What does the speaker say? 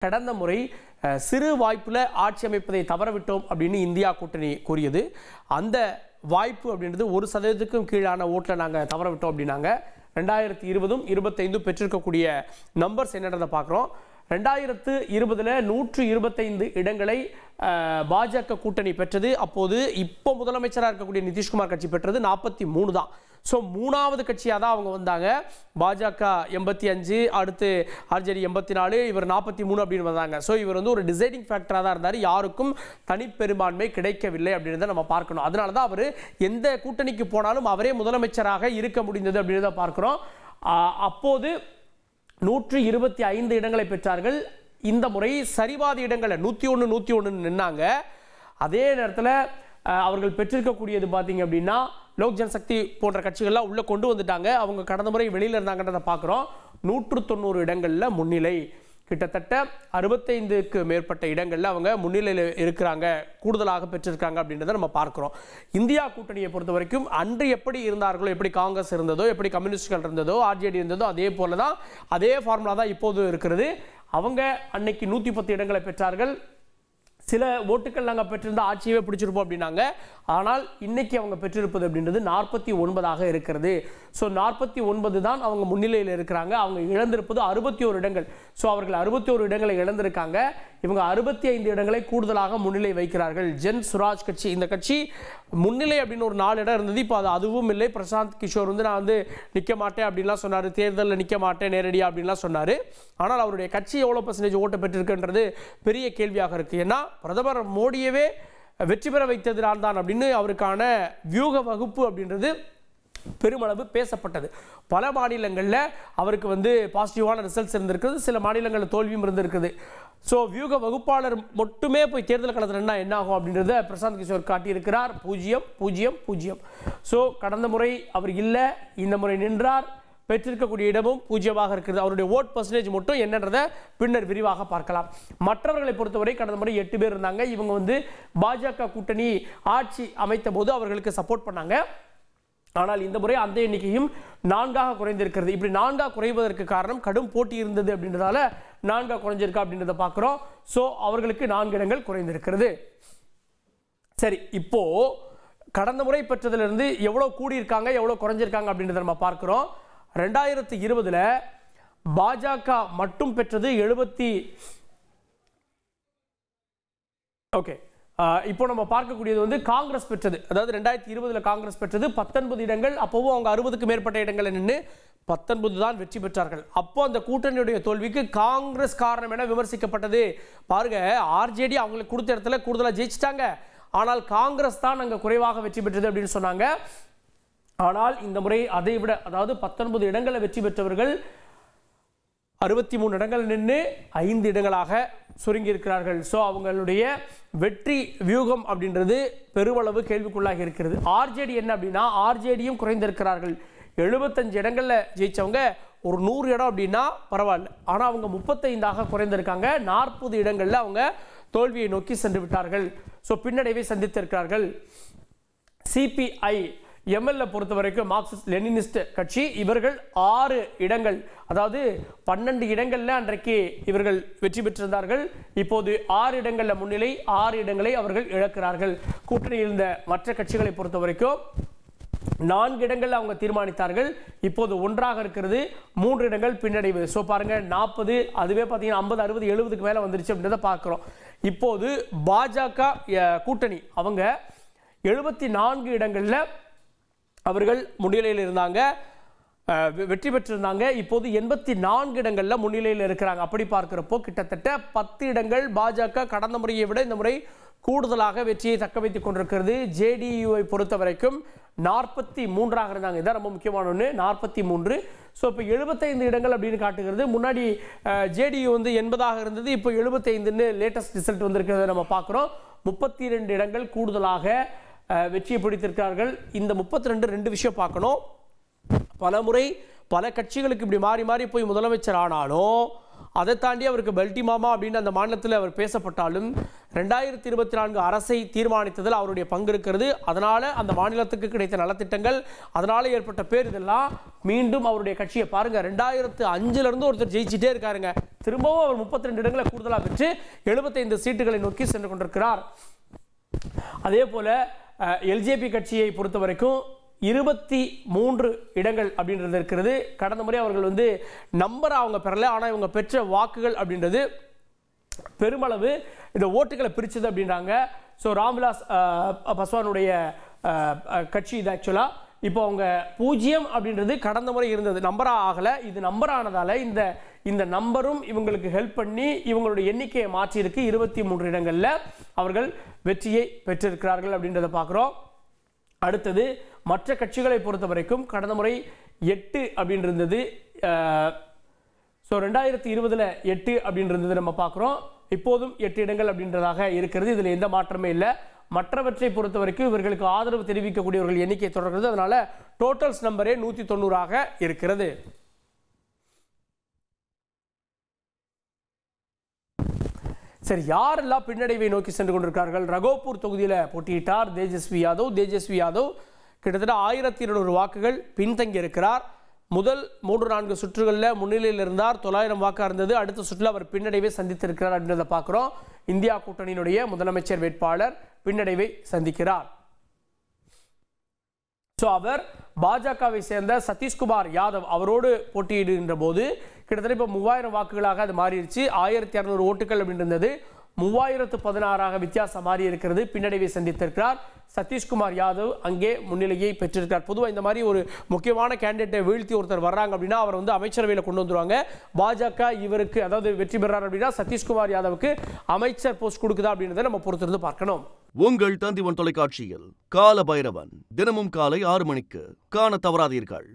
கடந்த முறை சிறு வாய்ப்புல ஆட்சி அமைப்பதை தவறவிட்டோம் அப்படின்னு இந்தியா கூட்டணி கூறியது. அந்த வாய்ப்பு அப்படின்றது 1% கீழான ஓட்டில் நாங்கள் தவறவிட்டோம் அப்படின்னாங்க. 2020 25 பெற்றிருக்கக்கூடிய நம்பர்ஸ் என்னன்றதை பார்க்குறோம். 2020 125 இடங்களை பாஜக கூட்டணி பெற்றது. அப்போது இப்போ முதலமைச்சராக இருக்கக்கூடிய நிதிஷ்குமார் கட்சி பெற்றது 43 தான். ஸோ மூணாவது கட்சியாக தான் அவங்க வந்தாங்க. பாஜக 85, அடுத்து ஆர்ஜேடி 84, இவர் 43 அப்படின்னு வந்தாங்க. ஸோ இவர் வந்து ஒரு டிசைடிங் ஃபேக்டராக தான் இருந்தார். யாருக்கும் தனிப்பெரும்பான்மை கிடைக்கவில்லை அப்படின்றத நம்ம பார்க்கணும். அதனால தான் அவர் எந்த கூட்டணிக்கு போனாலும் அவரே முதலமைச்சராக இருக்க முடிந்தது அப்படின்றத பார்க்குறோம். அப்போது 125 இடங்களை பெற்றார்கள். இந்த முறை சரிவாதி இடங்களை 101 நின்னாங்க. அதே நேரத்தில் அவர்கள் பெற்றிருக்கக்கூடியது பார்த்தீங்க அப்படின்னா லோக் ஜனசக்தி போன்ற கட்சிகள்லாம் உள்ளே கொண்டு வந்துட்டாங்க. அவங்க கடந்த முறை வெளியில் இருந்தாங்கன்றதை பார்க்குறோம். 190 இடங்களில் முன்னிலை, கிட்டத்தட்ட 65க்கு மேற்பட்ட இடங்களில் அவங்க முன்னிலையில் இருக்கிறாங்க, கூடுதலாக பெற்றிருக்காங்க அப்படின்றத நம்ம பார்க்குறோம். இந்தியா கூட்டணியை பொறுத்த வரைக்கும் அன்று எப்படி இருந்தார்களோ, எப்படி காங்கிரஸ் இருந்ததோ, எப்படி கம்யூனிஸ்டுகள் இருந்ததோ, ஆர்ஜேடி இருந்ததோ, அதே போல தான் அதே ஃபார்முலா தான் இப்போது இருக்கிறது. அவங்க அன்னைக்கு 110 இடங்களை பெற்றார்கள். சில ஓட்டுகள் நாங்கள் பெற்றிருந்த ஆட்சியவே பிடிச்சிருப்போம் அப்படின்னாங்க. ஆனால் இன்னைக்கு அவங்க பெற்றிருப்பது அப்படின்றது 49 இருக்கிறது. ஸோ 49 தான் அவங்க முன்னிலையில் இருக்கிறாங்க. அவங்க இழந்திருப்பது 61 இடங்கள். ஸோ அவர்கள் 61 இடங்களை இழந்திருக்காங்க. இவங்க 65 இடங்களை கூடுதலாக முன்னிலை வைக்கிறார்கள். ஜன் சுராஜ் கட்சி, இந்த கட்சி முன்னிலை அப்படின்னு ஒரு 4 இடம் இருந்தது. இப்போ அது அதுவும் இல்லை. பிரசாந்த் கிஷோர் வந்து நான் வந்து நிற்க மாட்டேன் அப்படின்லாம் சொன்னார். தேர்தலில் நிற்க மாட்டேன் நேரடியாக அப்படின்லாம் சொன்னார். ஆனால் அவருடைய கட்சி எவ்வளோ % ஓட்டு பெற்றிருக்குன்றது பெரிய கேள்வியாக இருக்குது. ஏன்னா பிரதமர் மோடியவே வெற்றி பெற வைத்தது நான் தான் அப்படின்னு அவருக்கான வியூக வகுப்பு அப்படின்றது பெருமளவு பேசப்பட்டது. பல மாநிலங்களில் அவருக்கு வந்து பாசிட்டிவான ரிசல்ட்ஸ் இருந்திருக்குது, சில மாநிலங்களில் தோல்வியும் இருந்திருக்குது. ஸோ வியூக வகுப்பாளர் மட்டுமே போய் தேர்தல் களத்தில் என்ன ஆகும் அப்படின்றத பிரசாந்த் கிஷோர் காட்டியிருக்கிறார். 0-0-0. ஸோ கடந்த முறை அவர் இல்லை, இந்த முறை நின்றார். பெற்றிருக்கக்கூடிய இடமும் 0 இருக்கிறது. அவருடைய ஓட் % மட்டும் என்னன்றதை பின்னர் விரிவாக பார்க்கலாம். மற்றவர்களை பொறுத்தவரை கடந்த முறை 8 பேர் இருந்தாங்க. இவங்க வந்து பாஜக கூட்டணி ஆட்சி அமைத்த போது அவர்களுக்கு சப்போர்ட் பண்ணாங்க. ஆனால் இந்த முறை அந்த எண்ணிக்கையும் 4 குறைந்திருக்கிறது. இப்படி 4 குறைவதற்கு காரணம் கடும் போட்டி இருந்தது அப்படின்றதால 4 குறைஞ்சிருக்கா அப்படின்றத பார்க்குறோம். ஸோ அவர்களுக்கு 4 இடங்கள் குறைந்திருக்கிறது. சரி, இப்போ கடந்த முறை பெற்றதிலிருந்து எவ்வளோ கூடியிருக்காங்க, எவ்வளோ குறைஞ்சிருக்காங்க அப்படின்றத நம்ம பார்க்குறோம். 2020 பாஜக மட்டும் பெற்றது 70. ஓகே, இப்போ நம்ம பார்க்கக்கூடியது வந்து காங்கிரஸ் பெற்றது. அதாவது 2020 காங்கிரஸ் பெற்றது 19 இடங்கள். அப்போவும் அவங்க 60க்கு மேற்பட்ட இடங்களை நின்று 19 தான் வெற்றி பெற்றார்கள். அப்போ அந்த கூட்டணியுடைய தோல்விக்கு காங்கிரஸ் காரணம் என விமர்சிக்கப்பட்டது. பாருங்க, ஆர்ஜேடி அவங்களுக்கு கொடுத்த இடத்துல கூடுதலாக ஜெயிச்சிட்டாங்க. ஆனால் காங்கிரஸ் தான் அங்கே குறைவாக வெற்றி பெற்றது அப்படின்னு சொன்னாங்க. ஆனால் இந்த முறை அதை விட, அதாவது 19 இடங்களை வெற்றி பெற்றவர்கள் 63 இடங்கள் நின்று 5 இடங்களாக சுருங்கி இருக்கிறார்கள். ஸோ அவங்களுடைய வெற்றி வியூகம் அப்படின்றது பெருமளவு கேள்விக்குள்ளாக இருக்கிறது. ஆர்ஜேடி என்ன அப்படின்னா, ஆர்ஜேடியும் குறைந்திருக்கிறார்கள். 75 இடங்களில் ஜெயிச்சவங்க ஒரு 100 இடம் அப்படின்னா பரவாயில்ல. ஆனால் அவங்க 35 குறைந்திருக்காங்க. 40 இடங்களில் அவங்க தோல்வியை நோக்கி சென்று விட்டார்கள். ஸோ பின்னடைவை சந்தித்திருக்கிறார்கள். சிபிஐ எம்எல்ஏ பொறுத்த வரைக்கும் மார்க்சிஸ்ட் லெனினிஸ்ட் கட்சி, இவர்கள் 6 இடங்கள், அதாவது 12 இடங்களில் அன்றைக்கு இவர்கள் வெற்றி பெற்றிருந்தார்கள். இப்போது 6 இடங்களில் முன்னிலை, 6 இடங்களை அவர்கள் இழக்கிறார்கள். கூட்டணியில் இருந்த மற்ற கட்சிகளை பொறுத்த வரைக்கும் 4 இடங்கள் அவங்க தீர்மானித்தார்கள். இப்போது 1 இருக்கிறது. 3 இடங்கள் பின்னடைவு. ஸோ பாருங்க, 40, அதுவே பார்த்தீங்கன்னா 50, 60, 70க்கு மேலே வந்துருச்சு அப்படின்றத பார்க்குறோம். இப்போது பாஜக கூட்டணி அவங்க 74 இடங்களில் அவர்கள் முன்னிலையில் இருந்தாங்க, வெற்றி பெற்றிருந்தாங்க. இப்போது 84 இடங்களில் முன்னிலையில் இருக்கிறாங்க. அப்படி பார்க்கிறப்போ கிட்டத்தட்ட 10 இடங்கள் பாஜக கடந்த முறையை விட இந்த முறை கூடுதலாக வெற்றியை தக்க வைத்துக் கொண்டிருக்கிறது. ஜேடியுவை பொறுத்த வரைக்கும் 43 இருந்தாங்க. இதான் ரொம்ப முக்கியமான ஒன்று, 43. ஸோ இப்போ 75 இடங்கள் அப்படின்னு காட்டுகிறது. முன்னாடி ஜேடியு வந்து 80 இருந்தது, இப்போ 75ன்னு லேட்டஸ்ட் ரிசல்ட் வந்திருக்கிறத நம்ம பார்க்குறோம். 32 இடங்கள் கூடுதலாக வெற்றியை பிடித்திருக்கிறார்கள். இந்த 32 2 விஷயம் பார்க்கணும். பல முறை பல கட்சிகளுக்கு இப்படி மாறி மாறி போய் முதலமைச்சர் ஆனாலும் அதை தாண்டி அவருக்கு பெல்டி மாமா அப்படின்னு அந்த மாநிலத்தில் அவர் பேசப்பட்டாலும் 2024 அரசை தீர்மானித்ததில் அவருடைய பங்கு இருக்கிறது. அதனால் அந்த மாநிலத்துக்கு கிடைத்த நலத்திட்டங்கள், அதனால் ஏற்பட்ட பேர், இதெல்லாம் மீண்டும் அவருடைய கட்சியை பாருங்கள் 2005 ஒருத்தர் ஜெயிச்சிட்டே இருக்காருங்க. திரும்பவும் அவர் 32 இடங்களை கூடுதலாக பெற்று 75 சீட்டுகளை நோக்கி சென்று கொண்டிருக்கிறார். அதே போல எல்ஜேபி கட்சியை பொறுத்த வரைக்கும் 23 இடங்கள் அப்படின்றது இருக்கிறது. கடந்த முறை அவர்கள் நம்பரை அவங்க பெறல, ஆனால் இவங்க பெற்ற வாக்குகள் அப்படின்றது பெருமளவு இந்த ஓட்டுகளை பிரிச்சது அப்படின்றாங்க. ஸோ ராம்விலாஸ் பாஸ்வானுடைய கட்சி இது ஆக்சுவலாக இப்போ அவங்க 0 அப்படின்றது கடந்த முறை இருந்தது, நம்பராக ஆகலை. இது நம்பர் ஆனதால் இந்த நம்பரும் இவங்களுக்கு ஹெல்ப் பண்ணி இவங்களுடைய எண்ணிக்கையை மாற்றியிருக்கு. 23 இடங்களில் அவர்கள் வெற்றியை பெற்றிருக்கிறார்கள் அப்படின்றத பார்க்குறோம். அடுத்தது மற்ற கட்சிகளை பொறுத்த வரைக்கும் கடந்த முறை 8 அப்படின்னு இருந்தது. ஸோ 2020 8 அப்படின்னு இருந்தது நம்ம பார்க்குறோம். இப்போதும் 8 இடங்கள் அப்படின்றதாக இருக்கிறது. இதில் எந்த மாற்றமே இல்லை. மற்றவற்றை பொறுத்த வரைக்கும் இவர்களுக்கு ஆதரவு தெரிவிக்கக்கூடியவர்கள் எண்ணிக்கை தொடர்கிறது. அதனால டோட்டல்ஸ் நம்பரே 190ஆக இருக்கிறது. சரி, யாரெல்லாம் பின்னடைவை நோக்கி சென்று கொண்டிருக்கார்கள்? ரகோபூர் தொகுதியில் போட்டியிட்டார் தேஜஸ்வி யாதவ் கிட்டத்தட்ட 1200 வாக்குகள் பின்தங்கி இருக்கிறார். முதல் 3-4 சுற்றுகளில் முன்னிலையில் இருந்தார், 900 வாக்காக இருந்தது. அடுத்த சுற்றில் அவர் பின்னடைவை சந்தித்திருக்கிறார் அப்படின்றத பார்க்குறோம். இந்தியா கூட்டணியினுடைய முதலமைச்சர் வேட்பாளர் பின்னடைவை சந்திக்கிறார். ஸோ அவர் பாஜகவை சேர்ந்த சதீஷ்குமார் யாதவ் அவரோடு போட்டியிடுகின்ற போது கிட்டத்தட்ட இப்போ 3000 வாக்குகளாக அது மாறிடுச்சு. 1200 ஓட்டுகள் அப்படின்னு இருந்தது, 3016 வித்தியாசம் மாறி இருக்கிறது. பின்னடைவை சந்தித்திருக்கிறார். சதீஷ்குமார் யாதவ் அங்கே முன்னிலையை பெற்றிருக்கிறார். பொதுவாக இந்த மாதிரி ஒரு முக்கியமான கேண்டிடேட்டை வீழ்த்தி ஒருத்தர் வர்றாங்க அப்படின்னா அவர் அமைச்சரவையில் கொண்டு வந்துருவாங்க. பாஜக இவருக்கு அதாவது வெற்றி பெறார் அப்படின்னா சதீஷ்குமார் யாதவுக்கு அமைச்சர் போஸ்ட் கொடுக்குதா அப்படின்றத நம்ம பொறுத்திருந்து பார்க்கணும். உங்கள் தந்திவன் தொலைக்காட்சியில் கால பைரவன் தினமும் காலை 6 மணிக்கு காண தவறாதீர்கள்.